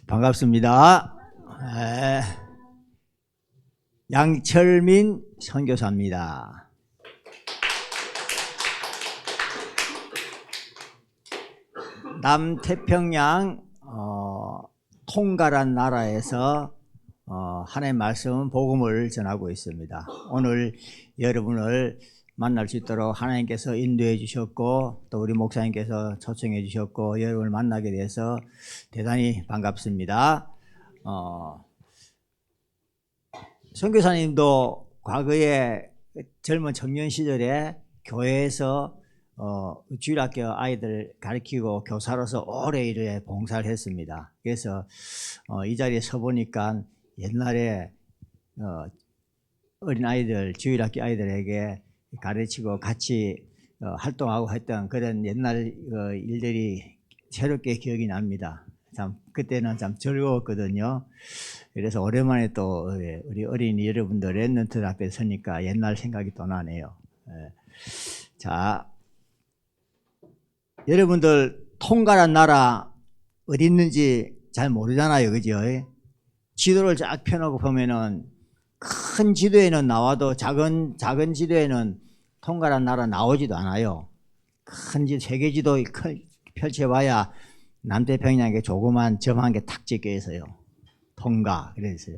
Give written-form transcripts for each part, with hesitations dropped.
반갑습니다. 양철민 선교사입니다. 남태평양 통가란 나라에서 하나님의 말씀 복음을 전하고 있습니다. 오늘 여러분을 만날 수 있도록 하나님께서 인도해 주셨고 또 우리 목사님께서 초청해 주셨고 여러분을 만나게 돼서 대단히 반갑습니다. 선교사님도 과거에 젊은 청년 시절에 교회에서 주일학교 아이들 가르치고 교사로서 오래 일에 봉사를 했습니다. 그래서 이 자리에 서 보니까 옛날에 어린 아이들, 주일학교 아이들에게 가르치고 같이 활동하고 했던 그런 옛날 일들이 새롭게 기억이 납니다. 참 그때는 참 즐거웠거든요. 그래서 오랜만에 또 우리 어린이 여러분들 랩런트 앞에 서니까 옛날 생각이 또 나네요. 자, 여러분들 통가란 나라 어디 있는지 잘 모르잖아요, 그죠? 지도를 쫙 펴놓고 보면은 큰 지도에는 나와도 작은 지도에는 통가란 나라 나오지도 않아요. 큰 지도, 세계 지도 펼쳐봐야 남태평양에 조그만 점 한 개 탁 찍혀 있어요. 통가 그랬어요.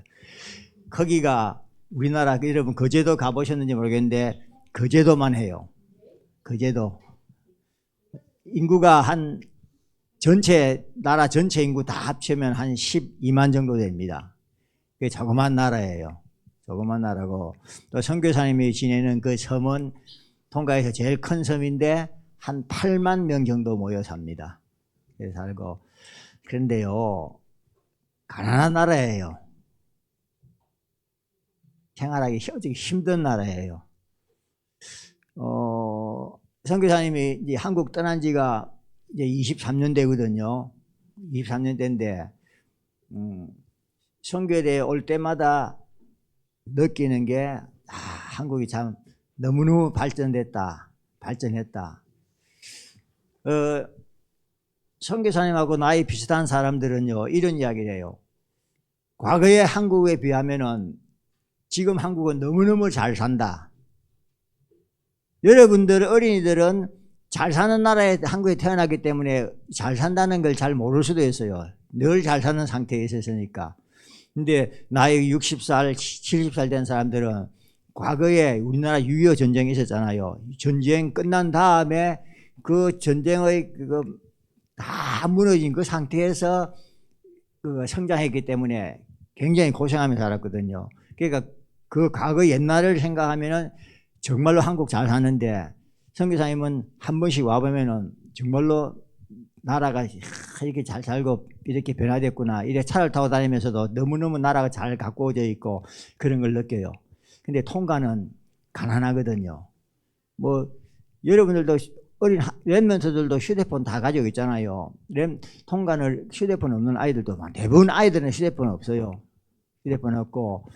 거기가 우리나라 여러분 거제도 가보셨는지 모르겠는데 거제도만 해요. 거제도 인구가 한 나라 전체 인구 다 합치면 한 12만 정도 됩니다. 그게 조그만 나라예요. 조그만 나라고 또 선교사님이 지내는 그 섬은 통가에서 제일 큰 섬인데 한 8만 명 정도 모여 삽니다. 그래서 살고 그런데요 가난한 나라예요. 생활하기 힘든 나라예요. 선교사님이 이제 한국 떠난 지가 이제 23년 되거든요. 23년 된데 선교대에 올 때마다 느끼는 게 한국이 참 너무너무 발전했다. 선교사님하고 나이 비슷한 사람들은요 이런 이야기를 해요. 과거의 한국에 비하면은 지금 한국은 너무너무 잘 산다. 여러분들 어린이들은 잘 사는 나라에 한국에 태어나기 때문에 잘 산다는 걸 잘 모를 수도 있어요. 늘 잘 사는 상태에 있었으니까. 근데 나이 60살, 70살 된 사람들은 과거에 우리나라 6.25 전쟁이 있었잖아요. 전쟁 끝난 다음에 그 전쟁의 그거 다 무너진 그 상태에서 성장했기 때문에 굉장히 고생하면서 살았거든요. 그러니까 그 과거 옛날을 생각하면은 정말로 한국 잘 사는데 선교사님은 한 번씩 와보면은 정말로 나라가 이렇게 잘 살고 이렇게 변화됐구나. 이래 차를 타고 다니면서도 너무너무 나라가 잘 가꾸어져 있고 그런 걸 느껴요. 근데 통가는 가난하거든요. 뭐 여러분들도 어린 랩런트들도 휴대폰 다 가지고 있잖아요. 통가는 휴대폰 없는 아이들도 많아요. 대부분 아이들은 휴대폰 없어요. 휴대폰 없고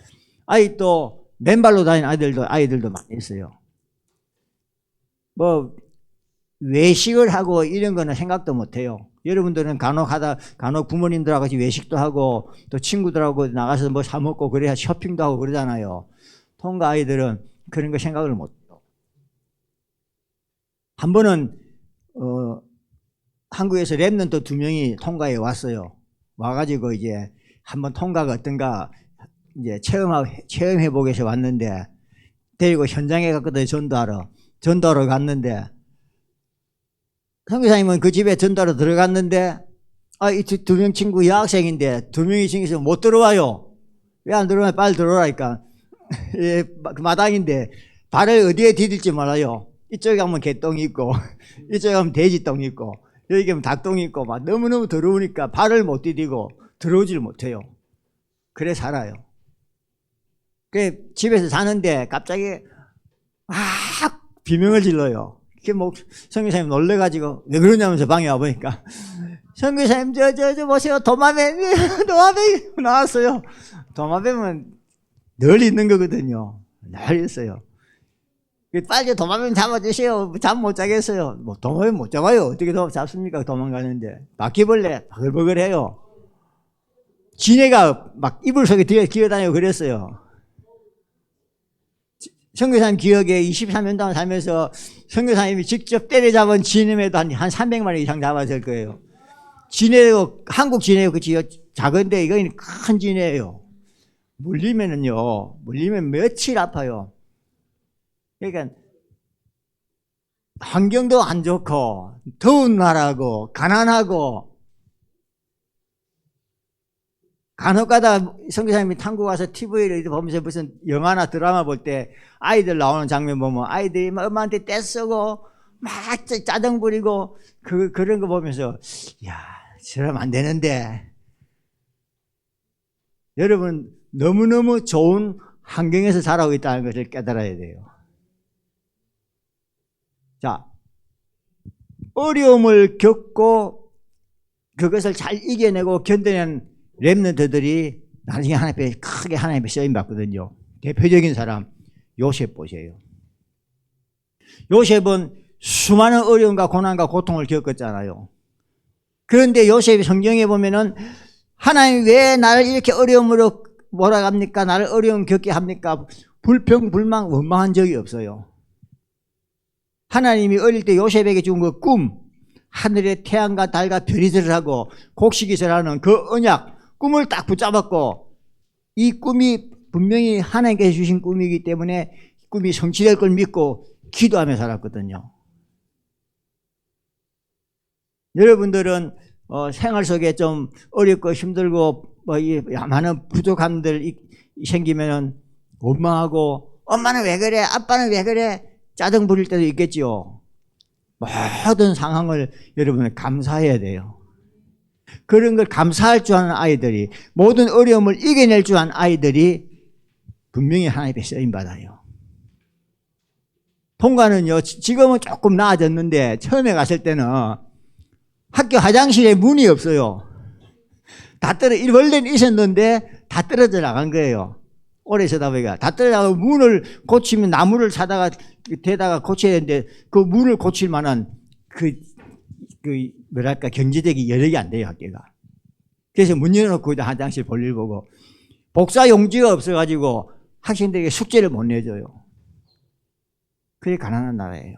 또 맨발로 다니는 아이들도 많이 있어요. 뭐 외식을 하고 이런 거는 생각도 못 해요. 여러분들은 간혹 부모님들하고 같이 외식도 하고 또 친구들하고 나가서 뭐 사 먹고 그래야 쇼핑도 하고 그러잖아요. 통가 아이들은 그런 거 생각을 못 해요. 한 번은 한국에서 랩런트 2명이 통가에 왔어요. 와가지고 이제 한번 통가가 어떤가 이제 체험해 보기 위해서 왔는데 데리고 현장에 갔거든요. 전도하러 갔는데 선교사님은 그 집에 전도하러 들어갔는데 이 2명 친구 여학생인데 2명이 중에서 못 들어와요. 왜 안 들어와요? 빨리 들어오라니까. 예, 그 마당인데 발을 어디에 디딜지 몰라요. 이쪽에 가면 개똥이 있고 이쪽에 가면 돼지똥이 있고 여기 가면 닭똥이 있고 막 너무너무 더러우니까 발을 못 디디고 들어오질 못해요. 그래 살아요. 그 집에서 사는데 갑자기 비명을 질러요. 그게 뭐 선교사님 놀래가지고 왜 그러냐면서 방에 와보니까 선교사님 저 보세요. 도마뱀이 나왔어요. 도마뱀은 늘 있는 거거든요. 늘 있어요. 빨리 도마뱀 잡아주세요. 잠 못 자겠어요. 뭐 도마뱀 못 잡아요. 어떻게 잡습니까? 도망가는데. 바퀴벌레 바글바글해요. 지네가 막 이불 속에 기어다니고 그랬어요. 선교사님 기억에 23년 동안 살면서 선교사님이 직접 때려잡은 지네매도 한 300마리 이상 잡았을 거예요. 지네요, 한국 지네요. 그치요? 작은데 이건 큰 지네예요. 물리면 며칠 아파요. 그러니까 환경도 안 좋고 더운 나라고 가난하고, 간혹가다 선교사님이 한국 와서 TV를 보면서 무슨 영화나 드라마 볼 때 아이들 나오는 장면 보면 아이들이 막 엄마한테 떼쓰고 막 짜증 부리고 그런 거 보면서, 야, 저러면 안 되는데. 여러분, 너무너무 좋은 환경에서 자라고 있다는 것을 깨달아야 돼요. 자, 어려움을 겪고 그것을 잘 이겨내고 견뎌낸 렘넌트들이 나중에 하나님 앞에 크게 하나님 앞에 쓰임 받거든요. 대표적인 사람 요셉 보세요. 요셉은 수많은 어려움과 고난과 고통을 겪었잖아요. 그런데 요셉이 성경에 보면은 하나님 왜 나를 이렇게 어려움으로 몰아갑니까? 나를 어려움 겪게 합니까? 불평, 불만, 원망한 적이 없어요. 하나님이 어릴 때 요셉에게 준 그 꿈, 하늘에 태양과 달과 별이 들으라고 곡식이서라는 그 언약, 꿈을 딱 붙잡았고, 이 꿈이 분명히 하나님께서 주신 꿈이기 때문에 꿈이 성취될 걸 믿고 기도하며 살았거든요. 여러분들은 생활 속에 좀 어렵고 힘들고 많은 부족함들 생기면은 원망하고, 엄마는 왜 그래? 아빠는 왜 그래? 짜증 부릴 때도 있겠지요. 모든 상황을 여러분은 감사해야 돼요. 그런 걸 감사할 줄 아는 아이들이, 모든 어려움을 이겨낼 줄 아는 아이들이 분명히 하나님께 쓰임받아요. 통과는요, 지금은 조금 나아졌는데 처음에 갔을 때는 학교 화장실에 문이 없어요. 원래는 있었는데 다 떨어져 나간 거예요. 오래 있다 보니까 다 떨어져 나가고, 문을 고치면 나무를 사다가 대다가 고쳐야 되는데 그 문을 고칠 만한 뭐랄까 경제적인 여력이 안 돼요, 학교가. 그래서 문 열어놓고 화장실 볼일 보고, 복사 용지가 없어가지고 학생들에게 숙제를 못 내줘요. 그게 가난한 나라예요.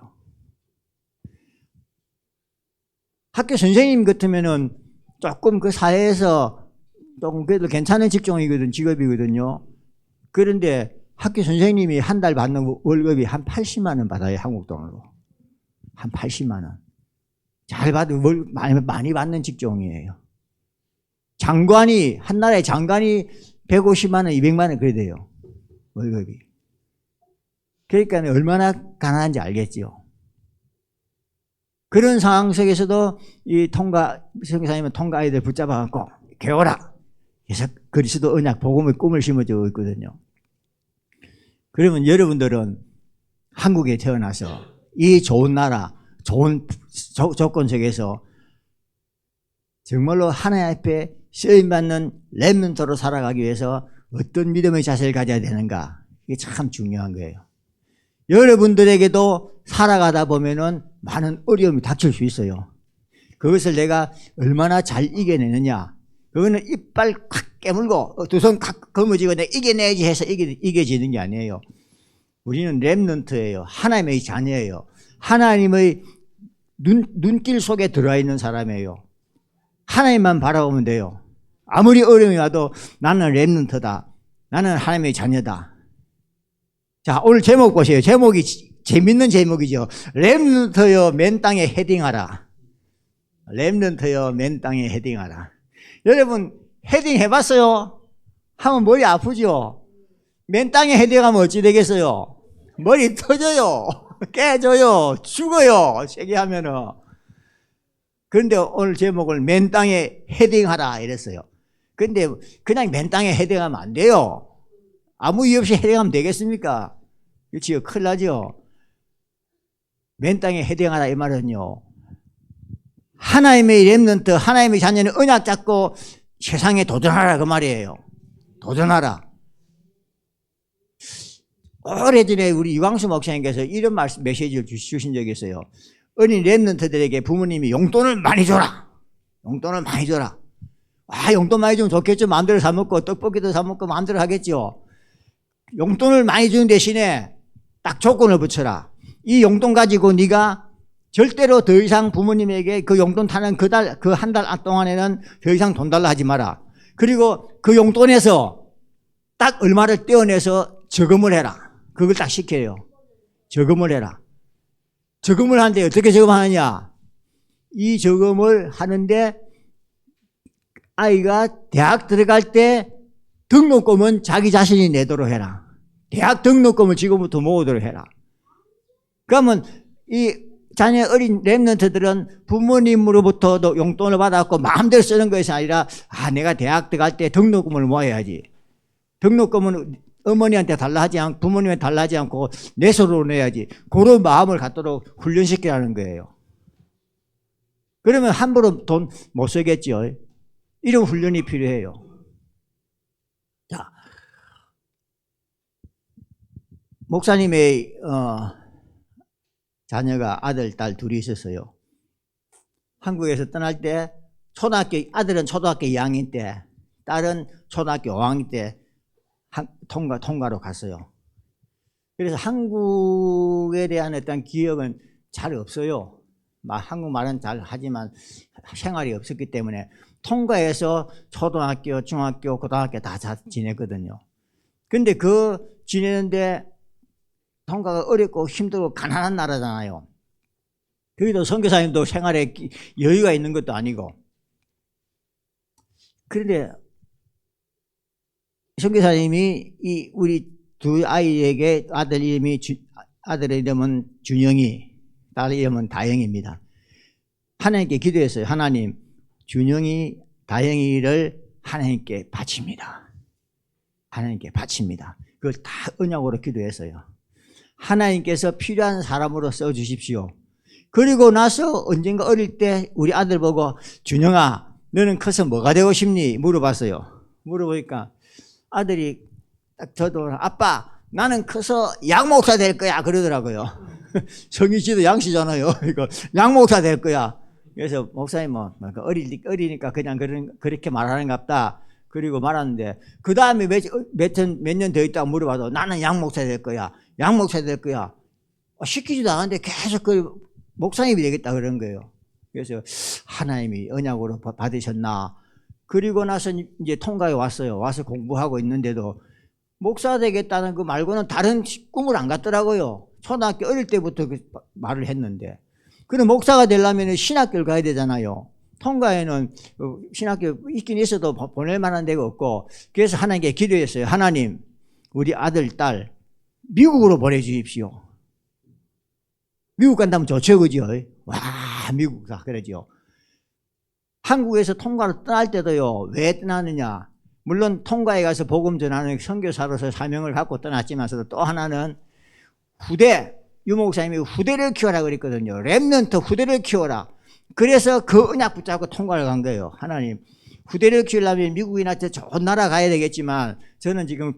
학교 선생님 같으면은 조금 그 사회에서 조금 그래도 괜찮은 직업이거든요. 그런데 학교 선생님이 한 달 받는 월급이 한 80만 원 받아요, 한국 돈으로. 한 80만 원. 잘 받은, 많이 받는 직종이에요. 한 나라의 장관이 150만 원, 200만 원 그래 돼요, 월급이. 그러니까 얼마나 가난한지 알겠지요. 그런 상황 속에서도 선교사님은 통과 아이들 붙잡아갖고 개오라. 그래서 그리스도 언약 복음의 꿈을 심어주고 있거든요. 그러면 여러분들은 한국에 태어나서 이 좋은 나라, 좋은 조건 속에서 정말로 하나님 앞에 쓰임받는 렘넌트로 살아가기 위해서 어떤 믿음의 자세를 가져야 되는가, 이게 참 중요한 거예요. 여러분들에게도 살아가다 보면은 많은 어려움이 닥칠 수 있어요. 그것을 내가 얼마나 잘 이겨내느냐, 그거는 이빨 콱 깨물고 두 손 콱 거머쥐고 내가 이겨내야지 해서 이겨지는 게 아니에요. 우리는 렘넌트예요. 하나님의 자녀예요. 하나님의 눈길 속에 들어와 있는 사람이에요. 하나님만 바라보면 돼요. 아무리 어려움이 와도 나는 렘넌트다, 나는 하나님의 자녀다. 자, 오늘 제목 보세요. 제목이 재밌는 제목이죠. 렘넌트여 맨 땅에 헤딩하라. 렘넌트여 맨 땅에 헤딩하라. 여러분 헤딩 해봤어요? 하면 머리 아프죠? 맨 땅에 헤딩하면 어찌 되겠어요? 머리 터져요, 깨져요, 죽어요, 세게 하면은. 그런데 오늘 제목을 맨 땅에 헤딩하라 이랬어요. 근데 그냥 맨 땅에 헤딩하면 안 돼요. 아무 이유 없이 헤딩하면 되겠습니까? 그렇지요, 큰일 나죠. 맨 땅에 헤딩하라 이 말은요, 하나님의 렘넌트, 하나님의 자녀는 언약 잡고 세상에 도전하라 그 말이에요. 도전하라. 오래전에 우리 유광수 목사님께서 이런 메시지를 주신 적이 있어요. 어린 렘넌트들에게 부모님이 용돈을 많이 줘라. 용돈을 많이 줘라. 용돈 많이 주면 좋겠죠. 마음대로 사 먹고 떡볶이도 사 먹고 마음대로 하겠죠. 용돈을 많이 주는 대신에 딱 조건을 붙여라. 이 용돈 가지고 네가 절대로 더 이상 부모님에게 그 용돈 타는 그 한 달 동안에는 더 이상 돈 달라 하지 마라. 그리고 그 용돈에서 딱 얼마를 떼어내서 저금을 해라. 그걸 딱 시켜요. 저금을 해라. 저금을 하는데 어떻게 저금하느냐? 이 저금을 하는데 아이가 대학 들어갈 때 등록금은 자기 자신이 내도록 해라. 대학 등록금을 지금부터 모으도록 해라. 그러면 이 자녀 어린 랩런트들은 부모님으로부터 용돈을 받아갖고 마음대로 쓰는 것이 아니라 내가 대학 들어갈 때 등록금을 모아야지. 등록금은 어머니한테 달라 하지 않고 부모님한테 달라 하지 않고 내 손으로 내야지. 그런 마음을 갖도록 훈련시키라는 거예요. 그러면 함부로 돈 못 쓰겠죠. 이런 훈련이 필요해요. 자, 목사님의 자녀가 아들, 딸 둘이 있었어요. 한국에서 떠날 때 아들은 초등학교 2학년 때, 딸은 초등학교 5학년 때 통가로 갔어요. 그래서 한국에 대한 어떤 기억은 잘 없어요. 한국말은 잘 하지만 생활이 없었기 때문에 통가에서 초등학교, 중학교, 고등학교 다 지냈거든요. 근데 지내는데 통가가 어렵고 힘들고 가난한 나라잖아요. 거기도 선교사님도 생활에 여유가 있는 것도 아니고. 그런데 선교사님이 우리 두 아이에게 아들의 이름은 준영이, 딸의 이름은 다영입니다. 하나님께 기도했어요. 하나님, 준영이, 다영이를 하나님께 바칩니다. 하나님께 바칩니다. 그걸 다 언약으로 기도했어요. 하나님께서 필요한 사람으로 써주십시오. 그리고 나서 언젠가 어릴 때 우리 아들 보고 준영아, 너는 커서 뭐가 되고 싶니? 물어봤어요. 물어보니까 아들이 딱 저도 아빠, 나는 커서 양목사 될 거야 그러더라고요. 성희 씨도 양씨잖아요. 이거 양목사 될 거야. 그래서 목사님 어리니까 그냥 그렇게 말하는갑다. 그리고 말하는데 그 다음에 몇 년 더 있다가 물어봐도 나는 양목사 될 거야. 양목사 될 거야. 시키지도 않았는데 계속 목사님이 되겠다 그런 거예요. 그래서 하나님이 언약으로 받으셨나. 그리고 나서 이제 통가에 왔어요. 와서 공부하고 있는데도 목사 되겠다는 거 말고는 다른 꿈을 안 갖더라고요. 초등학교 어릴 때부터 말을 했는데. 그럼 목사가 되려면 신학교를 가야 되잖아요. 통가에는 신학교 있긴 있어도 보낼 만한 데가 없고, 그래서 하나님께 기도했어요. 하나님, 우리 아들, 딸 미국으로 보내주십시오. 미국 간다면 좋죠, 그죠? 와, 미국 가 그러죠. 한국에서 통가로 떠날 때도요, 왜 떠나느냐? 물론 통가에 가서 복음 전하는 선교사로서 사명을 갖고 떠났지만서도 또 하나는 유목사님이 후대를 키워라 그랬거든요. 랩런트 후대를 키워라. 그래서 그 언약 붙잡고 통과를 간 거예요. 하나님, 후대를 키우려면 미국이나 좋은 나라 가야 되겠지만, 저는 지금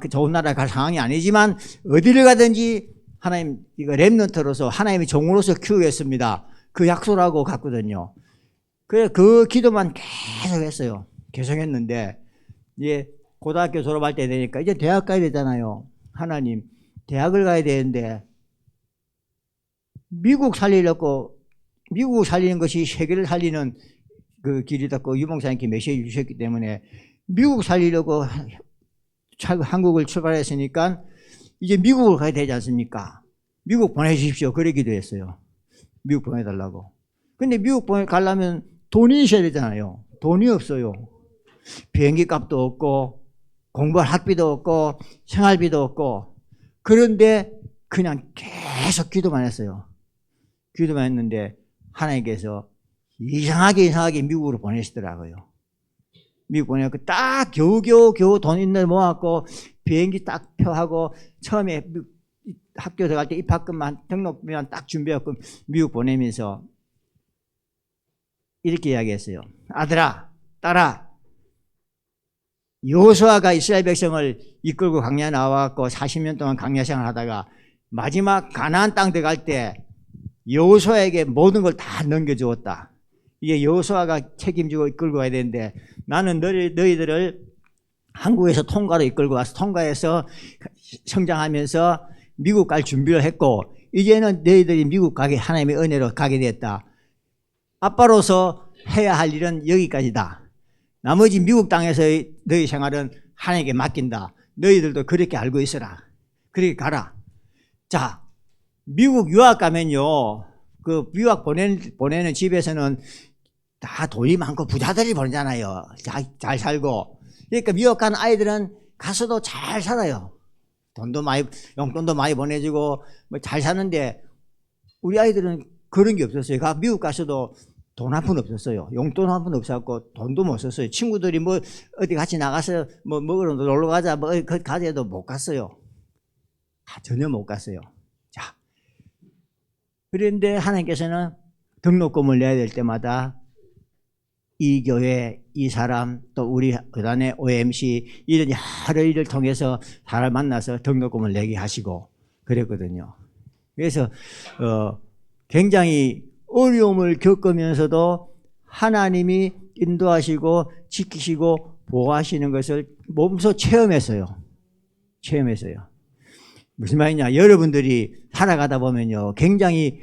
좋은 나라 갈 상황이 아니지만, 어디를 가든지 하나님, 이거 랩런트로서 하나님의 종으로서 키우겠습니다. 그 약속을 하고 갔거든요. 그래서 그 기도만 계속 했어요. 계속 했는데, 이제 고등학교 졸업할 때 되니까 이제 대학 가야 되잖아요. 하나님, 대학을 가야 되는데, 미국을 살리는 것이 세계를 살리는 그 길이었고, 유목사님께 메시지 주셨기 때문에 미국 살리려고 한국을 출발했으니까 이제 미국을 가야 되지 않습니까? 미국 보내주십시오. 그래 기도했어요. 미국 보내달라고. 근데 미국 가려면 돈이 있어야 되잖아요. 돈이 없어요. 비행기 값도 없고, 공부할 학비도 없고, 생활비도 없고. 그런데 그냥 계속 기도만 했어요. 기도만 했는데 하나님께서 이상하게 미국으로 보내시더라고요. 미국 보내고 딱 겨우 돈 있는 데 모았고 비행기 딱 표하고 처음에 학교 들어갈 때 입학금만 등록비만 딱 준비하고 미국 보내면서 이렇게 이야기했어요. 아들아, 딸아, 여호수아가 이스라엘 백성을 이끌고 광야에 나와갖고 40년 동안 광야 생활을 하다가 마지막 가나안 땅 들어갈 때 여호수아에게 모든 걸 다 넘겨주었다. 이게 여호수아가 책임지고 이끌고 가야 되는데 나는 너희들을 한국에서 통과로 이끌고 와서 통과해서 성장하면서 미국 갈 준비를 했고 이제는 너희들이 미국 가게 하나님의 은혜로 가게 됐다. 아빠로서 해야 할 일은 여기까지다. 나머지 미국 땅에서의 너희 생활은 하나님께 맡긴다. 너희들도 그렇게 알고 있어라. 그렇게 가라. 자, 미국 유학 가면요, 그 유학 보내는 집에서는 다 돈이 많고 부자들이 보내잖아요. 잘 살고. 그러니까 미국 간 아이들은 가서도 잘 살아요. 돈도 많이, 용돈도 많이 보내주고, 뭐 잘 사는데, 우리 아이들은 그런 게 없었어요. 미국 가서도 돈 한 푼 없었어요. 용돈 한 푼 없었고, 돈도 못 썼어요. 친구들이 뭐, 어디 같이 나가서 뭐 먹으러 놀러 가자, 뭐, 가자 해도 못 갔어요. 전혀 못 갔어요. 자. 그런데 하나님께서는 등록금을 내야 될 때마다 이 교회, 이 사람, 또 우리 교단의 OMC 이런 여러 일을 통해서 사람을 만나서 등록금을 내게 하시고 그랬거든요. 그래서 굉장히 어려움을 겪으면서도 하나님이 인도하시고 지키시고 보호하시는 것을 몸소 체험했어요. 무슨 말이냐? 여러분들이 살아가다 보면요, 굉장히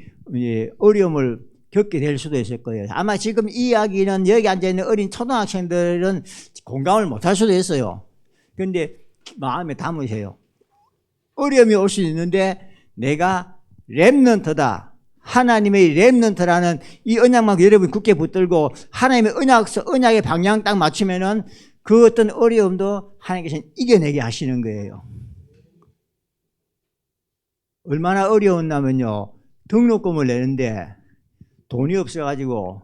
어려움을 겪게 될 수도 있을 거예요. 아마 지금 이 이야기는 여기 앉아있는 어린 초등학생들은 공감을 못할 수도 있어요. 그런데 마음에 담으세요. 어려움이 올 수 있는데 내가 렘넌트다. 하나님의 렘넌트라는 이 언약만 여러분 굳게 붙들고 하나님의 언약의 방향 딱 맞추면은 그 어떤 어려움도 하나님께서는 이겨내게 하시는 거예요. 얼마나 어려웠냐면요, 등록금을 내는데 돈이 없어가지고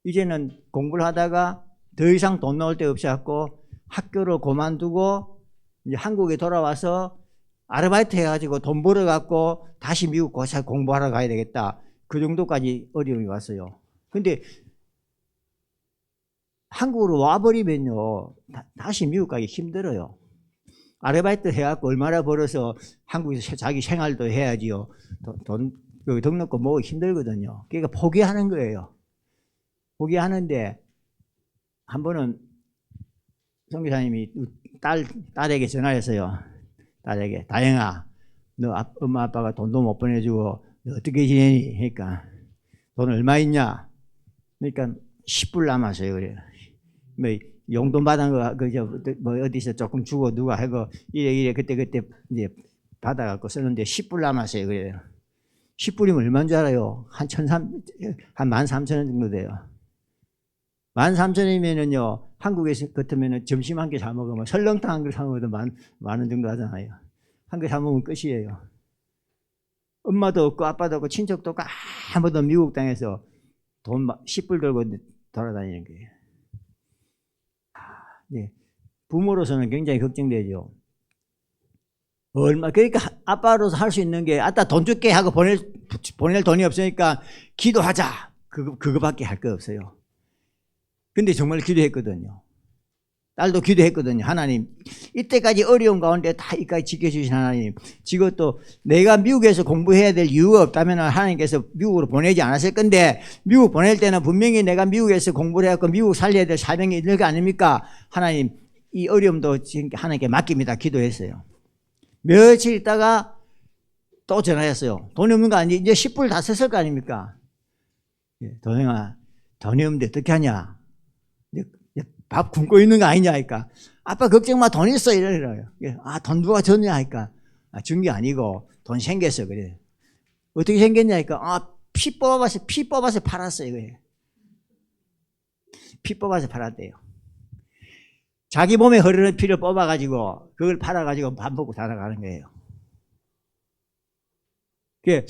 이제는 공부를 하다가 더 이상 돈 나올 데 없어갖고 학교를 그만두고 이제 한국에 돌아와서 아르바이트 해가지고 돈 벌어갖고 다시 미국 가서 공부하러 가야 되겠다. 그 정도까지 어려움이 왔어요. 근데 한국으로 와버리면요, 다시 미국 가기 힘들어요. 아르바이트 해갖고 얼마나 벌어서 한국에서 자기 생활도 해야지요. 등록금 모으기 힘들거든요. 그러니까 포기하는 거예요. 포기하는데 한 번은 선교사님이 딸에게 전화했어요. 딸에게, 다영아, 너 엄마 아빠가 돈도 못 보내주고 너 어떻게 지내니? 그러니까 돈 얼마 있냐? 그러니까 10불 남았어요. 그래요. 뭐 용돈 받은 거 뭐 어디서 조금 주고 누가 하고 이래 그때 이제 받아갖고 쓰는데 10불 남았어요. 그래요. 10불이면 얼마인 줄 알아요? 한 13,000원 정도 돼요. 13,000원이면은요, 한국에서 같으면은 점심 한 개 사 먹으면 설렁탕 한 개 사 먹어도 만원 정도 하잖아요. 한 개 사 먹으면 끝이에요. 엄마도 없고 아빠도 없고 친척도 없고 아무도 미국 땅에서 돈 10불 들고 돌아다니는 거예요. 예. 부모로서는 굉장히 걱정되죠. 그러니까 아빠로서 할 수 있는 게, 아따 돈 줄게 하고 보낼 돈이 없으니까 기도하자. 그거밖에 할 거 없어요. 근데 정말 기도했거든요. 딸도 기도했거든요. 하나님, 이때까지 어려운 가운데 다 이까지 지켜주신 하나님, 지금 또 내가 미국에서 공부해야 될 이유가 없다면 하나님께서 미국으로 보내지 않았을 건데, 미국 보낼 때는 분명히 내가 미국에서 공부를 해갖고 미국 살려야 될 사명이 있는 거 아닙니까? 하나님, 이 어려움도 지금 하나님께 맡깁니다. 기도했어요. 며칠 있다가 또 전화했어요. 돈이 없는 거 아니지? 이제 10불 다 썼을 거 아닙니까? 도영아, 돈이 없는데 어떻게 하냐? 밥 굶고 있는 거 아니냐 하니까, 아빠 걱정 마, 돈 있어 이러더라고요. 아, 돈 누가 줬냐 하니까, 준 게 아니고 돈 생겼어. 그래. 어떻게 생겼냐 하니까, 피 뽑아서 팔았어요. 그래. 피 뽑아서 팔았대요. 자기 몸에 흐르는 피를 뽑아가지고 그걸 팔아가지고 밥 먹고 살아가는 거예요. 그게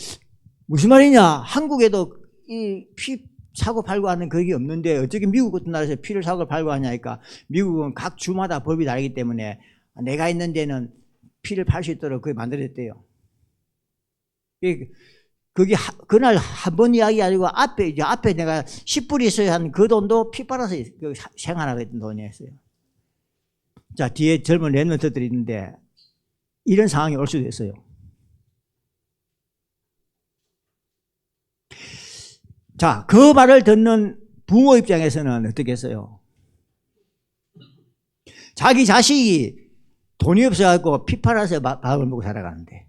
무슨 말이냐? 한국에도 이 피 사고 팔고 하는 그게 없는데 어떻게 미국 같은 나라에서 피를 사고 팔고 하냐니까, 미국은 각 주마다 법이 다르기 때문에 내가 있는 데는 피를 팔 수 있도록 그게 만들어졌대요. 그게 그날 한 번 이야기 아니고 앞에 내가 10불이 있어야 한 그 돈도 피 빨아서 생활하고 있던 돈이었어요. 자, 뒤에 젊은 랩런트들이 있는데 이런 상황이 올 수도 있어요. 자, 그 말을 듣는 부모 입장에서는 어떻겠어요? 자기 자식이 돈이 없어갖고 피 팔아서 밥을 먹고 살아가는데,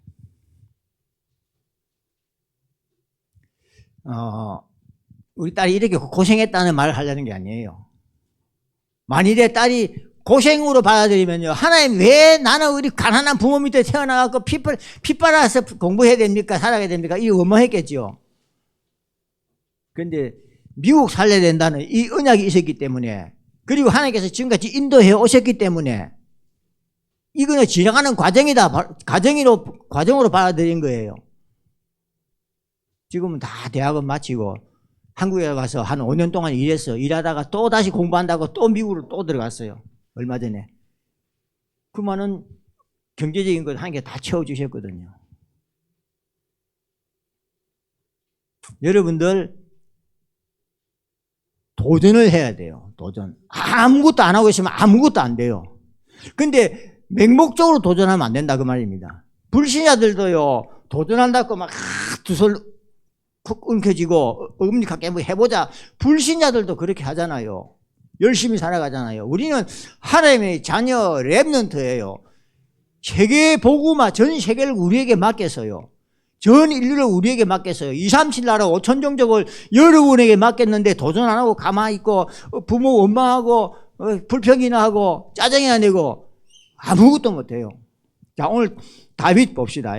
우리 딸이 이렇게 고생했다는 말을 하려는 게 아니에요. 만일에 딸이 고생으로 받아들이면요, 하나님 왜 나는 우리 가난한 부모 밑에 태어나갖고 피 빨아서 공부해야 됩니까? 살아야 됩니까? 이거 원망했겠죠. 그런데 미국 살려야 된다는 이 언약이 있었기 때문에, 그리고 하나님께서 지금까지 인도해 오셨기 때문에 이거는 지나가는 과정이다. 과정으로 받아들인 거예요. 지금은 다 대학은 마치고 한국에 와서 한 5년 동안 일했어. 일하다가 또 다시 공부한다고 또 미국으로 또 들어갔어요. 얼마 전에. 그만은 경제적인 걸 한 개 다 채워주셨거든요. 여러분들 도전을 해야 돼요. 도전. 아무것도 안 하고 있으면 아무것도 안 돼요. 근데 맹목적으로 도전하면 안 된다 그 말입니다. 불신자들도요, 도전한다고 막 두 손 쿡 움켜쥐고 엄직하게 뭐 해보자. 불신자들도 그렇게 하잖아요. 열심히 살아가잖아요. 우리는 하나님의 자녀 랩넌트예요. 세계 복음화 전 세계를 우리에게 맡겼어요. 전 인류를 우리에게 맡겼어요. 237 나라 5천 종족을 여러분에게 맡겼는데 도전 안 하고 가만히 있고 부모 원망하고 불평이나 하고 짜증이나 내고 아무것도 못해요. 자, 오늘 다윗 봅시다.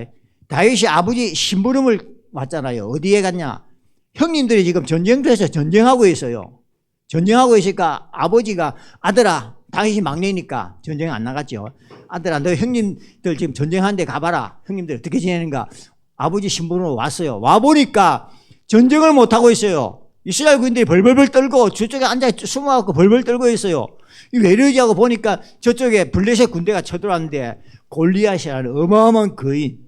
다윗이 아버지 심부름을 왔잖아요. 어디에 갔냐? 형님들이 지금 전쟁터에서 전쟁하고 있어요. 전쟁하고 있으니까 아버지가 아들아, 다윗이 막내니까 전쟁 안 나갔죠. 아들아, 너 형님들 지금 전쟁하는데 가봐라. 형님들 어떻게 지내는가? 아버지 신분으로 왔어요. 와보니까 전쟁을 못하고 있어요. 이스라엘 군인들이 벌벌벌 떨고 저쪽에 앉아 숨어갖고 벌벌 떨고 있어요. 왜 이러지 하고 보니까 저쪽에 블레셋 군대가 쳐들어왔는데 골리앗이라는 어마어마한 거인,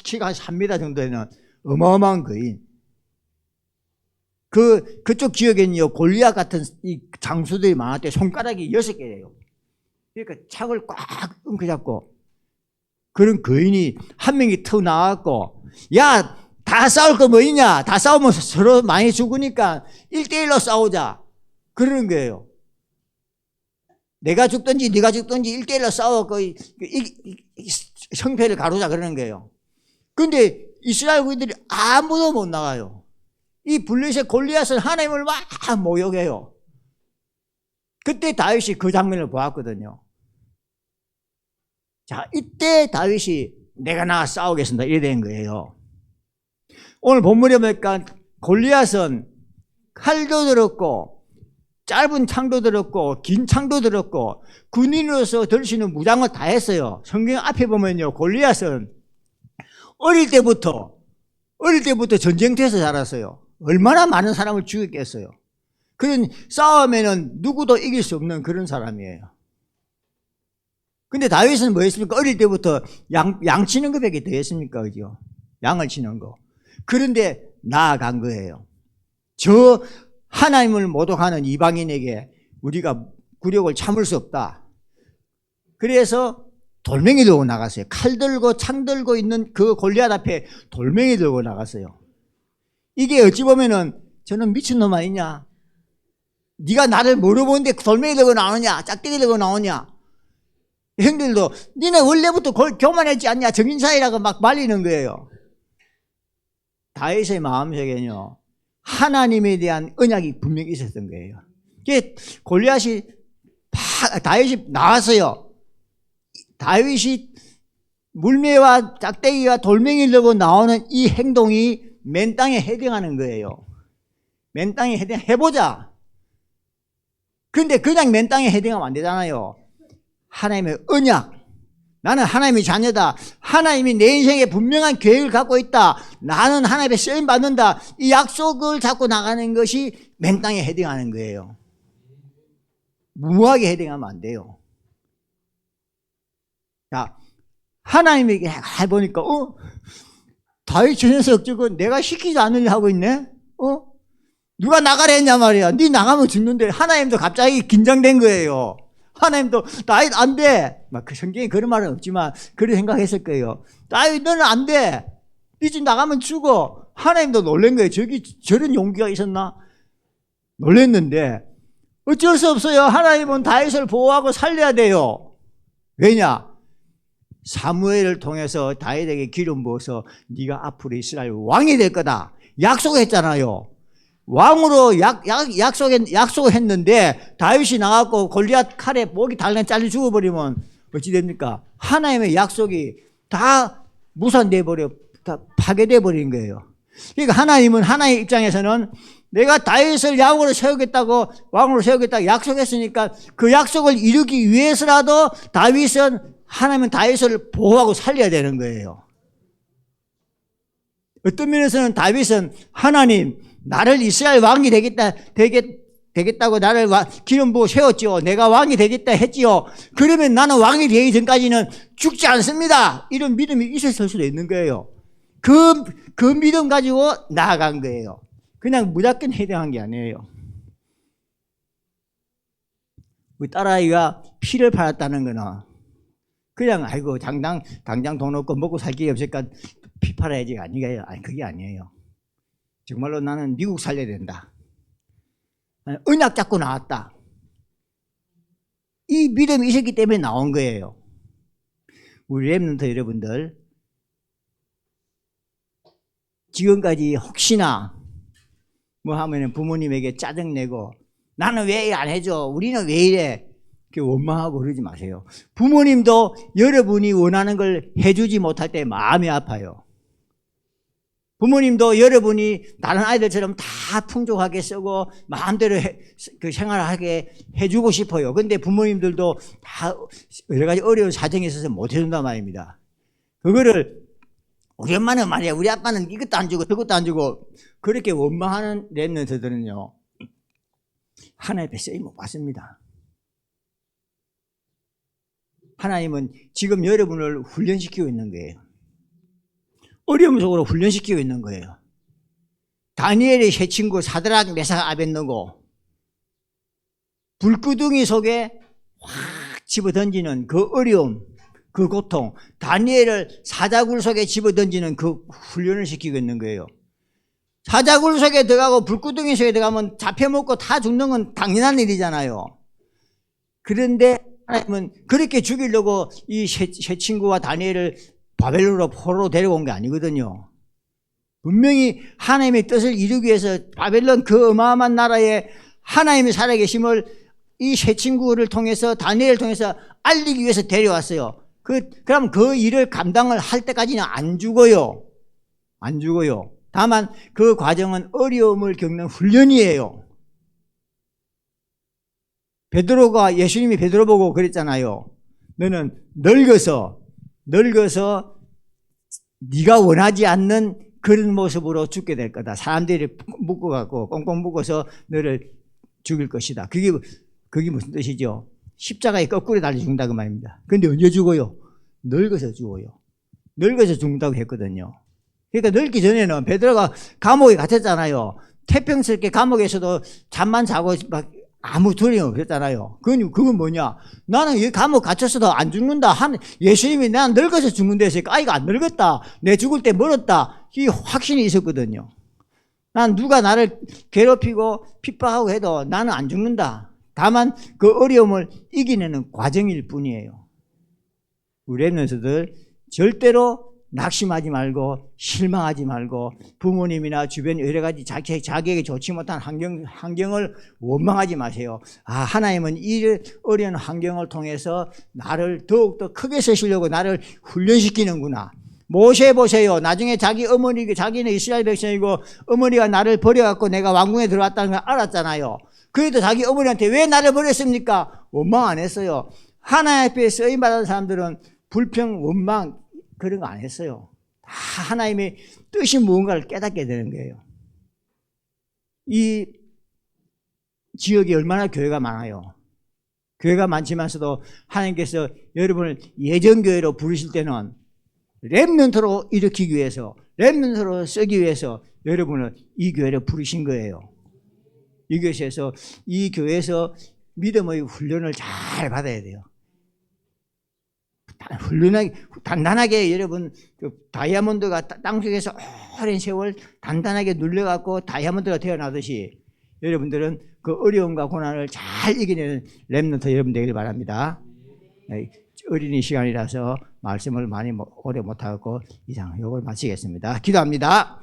키가 한 3m 정도 되는 어마어마한 거인. 그쪽 지역에는요, 골리앗 같은 이 장수들이 많았대. 손가락이 6개예요. 그러니까 착을 꽉 엉켜잡고, 그런 거인이 한 명이 턱 나왔고, 야, 다 싸울 거 뭐 있냐? 다 싸우면 서로 많이 죽으니까 1대1로 싸우자. 그러는 거예요. 내가 죽든지 네가 죽든지 1대1로 싸워서 성패를 가르자 그러는 거예요. 근데 이스라엘 군인들이 아무도 못 나가요. 이 블레셋 골리앗은 하나님을 막 모욕해요. 그때 다윗이 그 장면을 보았거든요. 자, 이때 다윗이 내가 나가 싸우겠습니다 이래 된 거예요. 오늘 본문에 보니까 골리앗은 칼도 들었고 짧은 창도 들었고 긴 창도 들었고 군인으로서 들 수 있는 무장을 다 했어요. 성경 앞에 보면요, 골리앗은 어릴 때부터 전쟁터에서 자랐어요. 얼마나 많은 사람을 죽였겠어요. 그런 싸움에는 누구도 이길 수 없는 그런 사람이에요. 근데 다윗은 뭐 했습니까? 어릴 때부터 양 치는 것밖에 더 했습니까? 그죠? 양을 치는 거. 그런데 나아간 거예요. 저 하나님을 모독하는 이방인에게 우리가 굴욕을 참을 수 없다. 그래서 돌멩이 들고 나갔어요. 칼 들고 창 들고 있는 그 골리앗 앞에 돌멩이 들고 나갔어요. 이게 어찌 보면은 저는 미친놈 아니냐? 네가 나를 물어보는데 돌멩이 들고 나오냐? 짝대기 들고 나오냐? 형들도 니네 원래부터 교만했지 않냐? 정인사이라고 막 말리는 거예요. 다윗의 마음속에는요, 하나님에 대한 언약이 분명히 있었던 거예요. 골리앗이 다윗이 나왔어요. 다윗이 물매와 짝대기와 돌멩이를 들고 나오는 이 행동이 맨 땅에 헤딩하는 거예요. 맨 땅에 헤딩해보자. 근데 그냥 맨 땅에 헤딩하면 안 되잖아요. 하나님의 언약, 나는 하나님의 자녀다, 하나님이 내 인생에 분명한 계획을 갖고 있다, 나는 하나님의 쓰임 받는다, 이 약속을 잡고 나가는 것이 맨 땅에 헤딩하는 거예요. 무모하게 헤딩하면 안 돼요. 자, 하나님에게 해보니까 다윗 저 녀석 저거 내가 시키지 않으려 하고 있네? 누가 나가라 했냐 말이야. 네 나가면 죽는데. 하나님도 갑자기 긴장된 거예요. 하나님도 다윗 안 돼. 막 그 성경에 그런 말은 없지만 그런 생각했을 거예요. 다윗 너는 안 돼. 네 집 나가면 죽어. 하나님도 놀란 거예요. 저런 용기가 있었나? 놀랐는데 어쩔 수 없어요. 하나님은 다윗을 보호하고 살려야 돼요. 왜냐? 사무엘을 통해서 다윗에게 기름 부어서 네가 앞으로 이스라엘 왕이 될 거다 약속했잖아요. 왕으로 약속했는데 다윗이 나가고 골리앗 칼에 목이 달랑 잘려 죽어버리면 어찌 됩니까? 하나님의 약속이 다 무산돼 버려, 다 파괴돼 버린 거예요. 그러니까 하나님은 하나님의 입장에서는 내가 다윗을 왕으로 세우겠다고 약속했으니까 그 약속을 이루기 위해서라도 하나님은 다윗을 보호하고 살려야 되는 거예요. 어떤 면에서는 다윗은 하나님, 나를 이스라엘 왕이 되겠다고 나를 기름 부어 세웠지요. 내가 왕이 되겠다 했지요. 그러면 나는 왕이 되기 전까지는 죽지 않습니다. 이런 믿음이 있었을 수도 있는 거예요. 그 믿음 가지고 나아간 거예요. 그냥 무작정 해당한 게 아니에요. 우리 딸아이가 피를 팔았다는 거는 그냥 아이고 당장 돈 없고 먹고 살 길이 없으니까 피 팔아야지 아니에요. 아니 그게 아니에요. 정말로 나는 미국 살려야 된다. 언약 잡고 나왔다. 이 믿음이 있었기 때문에 나온 거예요. 우리 렘넌트 여러분들 지금까지 혹시나 뭐 하면은 부모님에게 짜증내고 나는 왜 안 해줘? 우리는 왜 이래? 원망하고 그러지 마세요. 부모님도 여러분이 원하는 걸 해주지 못할 때 마음이 아파요. 부모님도 여러분이 다른 아이들처럼 다 풍족하게 쓰고 마음대로 그 생활하게 해주고 싶어요. 근데 부모님들도 다 여러 가지 어려운 사정이 있어서 못 해준단 말입니다. 그거를 우리 엄마는 말이야, 우리 아빠는 이것도 안 주고 저것도 안 주고 그렇게 원망하는 렘넌트들은요 하나님 앞에 쓰임 못 받습니다. 하나님은 지금 여러분을 훈련시키고 있는 거예요. 어려움 속으로 훈련시키고 있는 거예요. 다니엘의 세 친구 사드락 메삭 아벳느고 불구덩이 속에 확 집어던지는 그 어려움, 그 고통, 다니엘을 사자굴 속에 집어던지는 그 훈련을 시키고 있는 거예요. 사자굴 속에 들어가고 불구덩이 속에 들어가면 잡혀먹고 다 죽는 건 당연한 일이잖아요. 그런데 하나님은 그렇게 죽이려고 이 세 친구와 다니엘을 바벨론으로 포로로 데려온 게 아니거든요. 분명히 하나님의 뜻을 이루기 위해서 바벨론 그 어마어마한 나라에 하나님의 살아계심을 이 세 친구를 통해서 다니엘을 통해서 알리기 위해서 데려왔어요. 그럼 그 일을 감당을 할 때까지는 안 죽어요. 안 죽어요. 다만 그 과정은 어려움을 겪는 훈련이에요. 베드로가 예수님이 베드로 보고 그랬잖아요. 너는 늙어서 네가 원하지 않는 그런 모습으로 죽게 될 거다. 사람들이 묶어갖고 꽁꽁 묶어서 너를 죽일 것이다. 그게 무슨 뜻이죠? 십자가에 거꾸로 달려 죽는다 그 말입니다. 그런데 언제 죽어요? 늙어서 죽어요. 늙어서 죽는다고 했거든요. 그러니까 늙기 전에는 베드로가 감옥에 갇혔잖아요. 태평스럽게 감옥에서도 잠만 자고 막 아무 두려움 없었잖아요. 그건 뭐냐? 나는 이 감옥 갇혔어도 안 죽는다. 예수님이 난 늙어서 죽는다 했으니까 이거 안 늙었다. 내 죽을 때 멀었다. 이 확신이 있었거든요. 난 누가 나를 괴롭히고 핍박하고 해도 나는 안 죽는다. 다만 그 어려움을 이기는 과정일 뿐이에요. 우리 렘넌트들 절대로 낙심하지 말고 실망하지 말고 부모님이나 주변 여러 가지 자기에게 좋지 못한 환경을 원망하지 마세요. 하나님은 이 어려운 환경을 통해서 나를 더욱더 크게 쓰시려고 나를 훈련시키는구나. 모세 보세요. 나중에 자기는 이스라엘 백성이고 어머니가 나를 버려갖고 내가 왕궁에 들어왔다는 걸 알았잖아요. 그래도 자기 어머니한테 왜 나를 버렸습니까? 원망 안 했어요. 하나님 앞에 쓰임받은 사람들은 불평, 원망 그런 거 안 했어요. 다 하나님의 뜻이 무언가를 깨닫게 되는 거예요. 이 지역에 얼마나 교회가 많아요. 교회가 많지만서도 하나님께서 여러분을 예전교회로 부르실 때는 렘넌트로 일으키기 위해서, 렘넌트로 쓰기 위해서 여러분을 이 교회로 부르신 거예요. 이 교회에서 믿음의 훈련을 잘 받아야 돼요. 훌륭하게 단단하게 여러분 그 다이아몬드가 땅속에서 오랜 세월 단단하게 눌려갖고 다이아몬드가 되어나듯이 여러분들은 그 어려움과 고난을 잘 이겨내는 렘넌트 여러분 되길 바랍니다. 어린이 시간이라서 말씀을 많이 오래 못하고 이상 요걸 마치겠습니다. 기도합니다.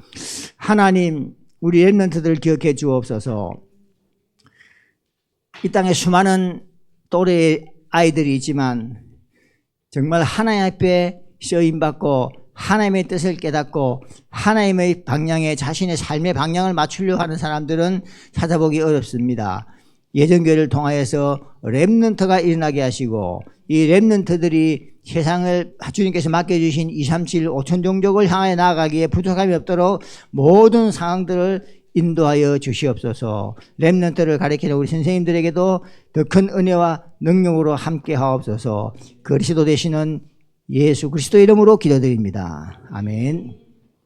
하나님, 우리 렘넌트들 기억해 주옵소서. 이 땅에 수많은 또래의 아이들이 있지만 정말 하나님 앞에 쓰임받고 하나님의 뜻을 깨닫고 하나님의 방향에 자신의 삶의 방향을 맞추려고 하는 사람들은 찾아보기 어렵습니다. 예전교회를 통하여서 렘넌트가 일어나게 하시고 이 렘넌트들이 세상을 주님께서 맡겨주신 237, 5천 종족을 향해 나아가기에 부족함이 없도록 모든 상황들을 인도하여 주시옵소서. 렘넌트를 가르치는 우리 선생님들에게도 더 큰 은혜와 능력으로 함께 하옵소서. 그리스도 되시는 예수 그리스도 이름으로 기도드립니다. 아멘.